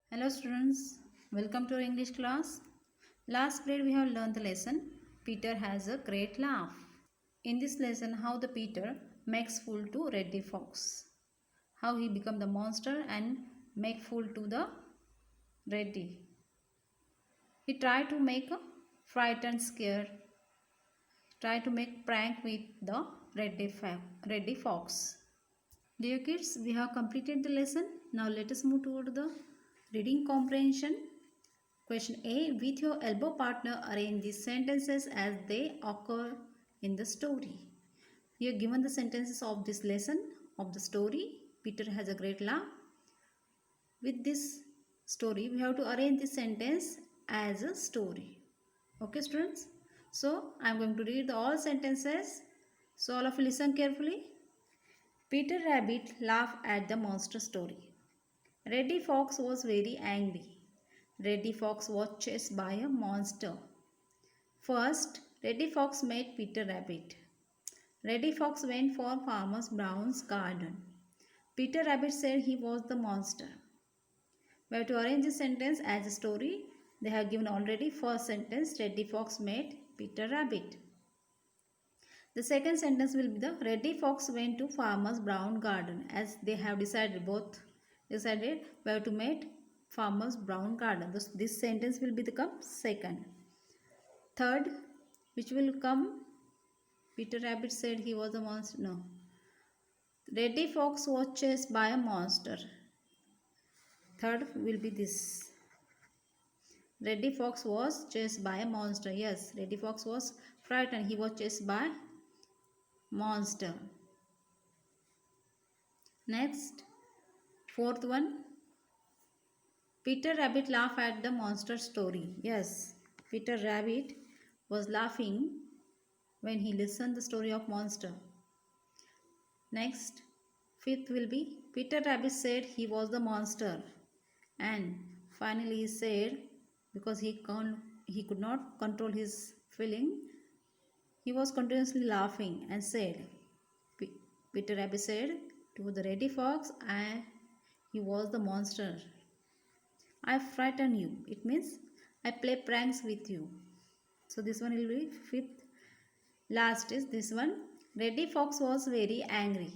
Hello students, welcome to our English class. Last grade we have learned the lesson Peter has a great laugh. In this lesson how the Peter makes fool to Reddy Fox. How he become the monster and make fool to the Reddy. He tried to make a fright and scare. Try to make prank with the Reddy Fox. Dear kids, we have completed the lesson. Now let us move toward the reading comprehension. Question A. With your elbow partner, arrange the sentences as they occur in the story. Here given the sentences of this lesson of the story. Peter has a great laugh. With this story, we have to arrange the sentence as a story. Okay, students? So, I am going to read all sentences. So, all of you listen carefully. Peter Rabbit laughed at the monster story. Reddy Fox was very angry. Reddy Fox was chased by a monster. First, Reddy Fox met Peter Rabbit. Reddy Fox went for Farmer Brown's garden. Peter Rabbit said he was the monster. We have to arrange the sentence as a story. They have given already first sentence, Reddy Fox met Peter Rabbit. The second sentence will be the Reddy Fox went to Farmer Brown's garden. As they have decided, we have to meet Farmer Brown's garden. This sentence will become second. Third, which will come, Peter Rabbit said he was a monster. No. Reddy Fox was chased by a monster. Third will be this. Reddy Fox was chased by a monster. Yes, Reddy Fox was frightened. He was chased by monster. Next, fourth one. Peter Rabbit laughed at the monster story. Yes, Peter Rabbit was laughing when he listened the story of monster. Next, fifth will be Peter Rabbit said he was the monster, and finally he said, because he could not control his feeling, he was continuously laughing and said, Peter Rabbit said to the Reddy Fox, he was the monster. I frighten you. It means I play pranks with you. So this one will be fifth. Last is this one. Reddy Fox was very angry.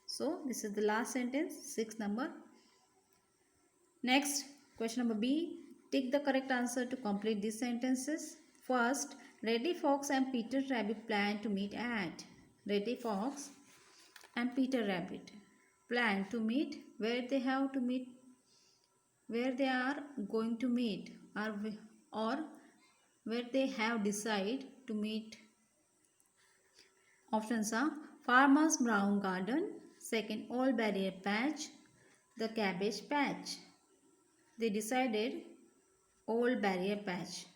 So this is the last sentence, sixth number. Next, question number B. Take the correct answer to complete these sentences. First, Reddy Fox and Peter Rabbit plan to meet at. Reddy Fox and Peter Rabbit plan to meet where they have to meet, where they are going to meet, or where they have decided to meet. Options are Farmer's Brown Garden, second Old Barrier Patch, the Cabbage Patch. They decided Old Barrier Patch.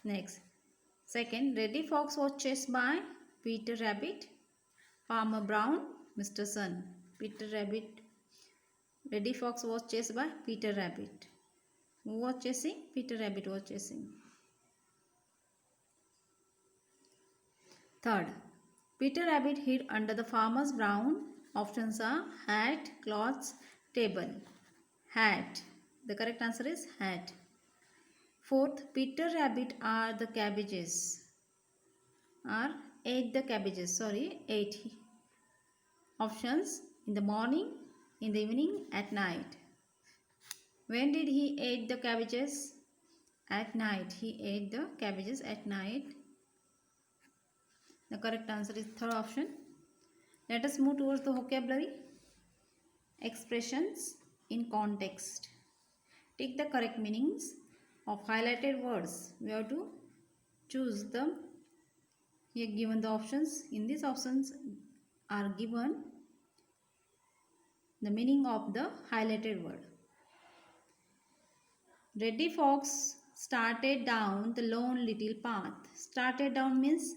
Next, second, Reddy Fox was chased by Peter Rabbit, Farmer Brown, Mr. Sun. Reddy Fox was chased by Peter Rabbit. Who was chasing? Peter Rabbit was chasing. Third, Peter Rabbit hid under the Farmer's Brown. Options are hat, clothes, table. Hat. The correct answer is hat. Fourth, Peter Rabbit ate the cabbages. Ate. Options: in the morning, in the evening, at night. When did he eat the cabbages? At night. He ate the cabbages at night. The correct answer is third option. Let us move towards the vocabulary. Expressions in context. Take the correct meanings of highlighted words. We have to choose them. Here given the options. In these options are given the meaning of the highlighted word. Reddy Fox started down the lone little path. Started down means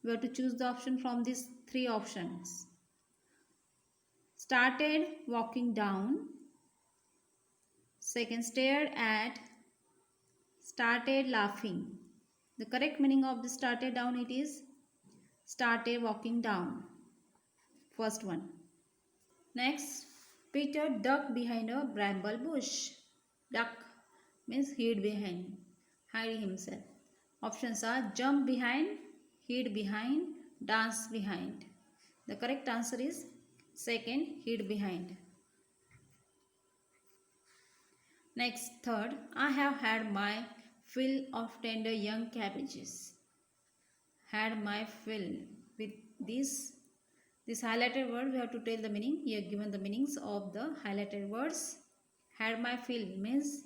we have to choose the option from these three options. Started walking down. Second, stared at. Started laughing. The correct meaning of the started down, it is started walking down. First one. Next, Peter ducked behind a bramble bush. Duck means hid behind, hide himself. Options are jump behind, hid behind, dance behind. The correct answer is second, hid behind. Next, third, I have had my fill of tender young cabbages. Had my fill. With this highlighted word, we have to tell the meaning. Here given the meanings of the highlighted words. Had my fill means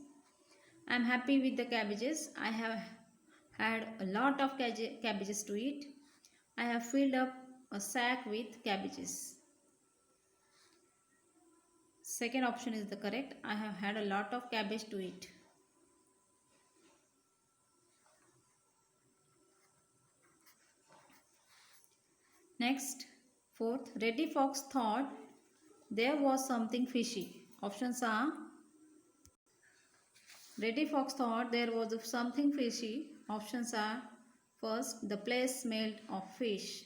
I am happy with the cabbages. I have had a lot of cabbages to eat. I have filled up a sack with cabbages. Second option is the correct. I have had a lot of cabbage to eat. Next, fourth, Reddy Fox thought there was something fishy. Options are Reddy Fox thought there was something fishy. Options are first, the place smelled of fish.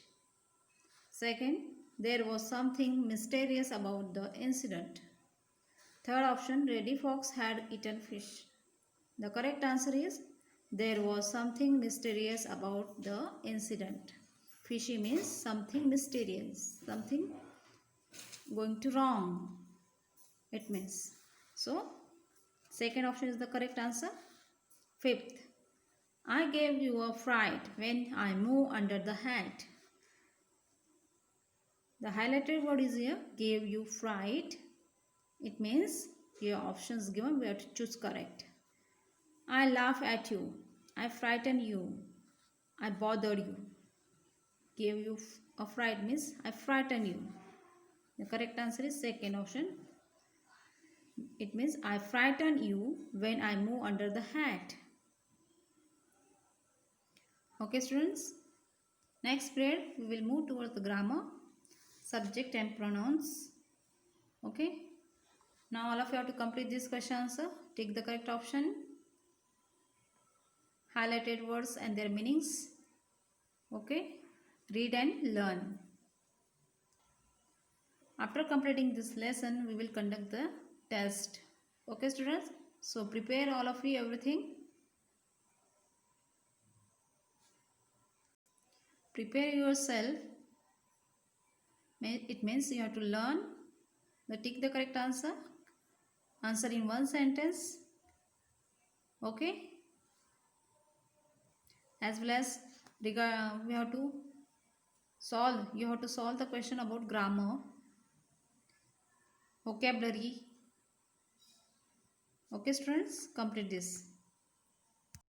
Second, there was something mysterious about the incident. Third option, Reddy Fox had eaten fish. The correct answer is there was something mysterious about the incident. Fishy means something mysterious, something going to wrong. It means. So, second option is the correct answer. Fifth, I gave you a fright when I moved under the hat. The highlighted word is here, gave you fright. It means your options given, we have to choose correct. I laugh at you. I frighten you. I bothered you. Gave you a fright means I frighten you. The correct answer is second option. It means I frighten you when I move under the hat. Okay students. Next period we will move towards the grammar, subject and pronouns. Okay. Now all of you have to complete this question answer. Take the correct option. Highlighted words and their meanings. Okay. Read and learn. After completing this lesson, we will conduct the test. Okay students. So prepare all of you everything. Prepare yourself. It means you have to learn. Take the correct answer. Answer in one sentence. Okay. As well as we have to solve. You have to solve the question about grammar, vocabulary. Okay students, complete this.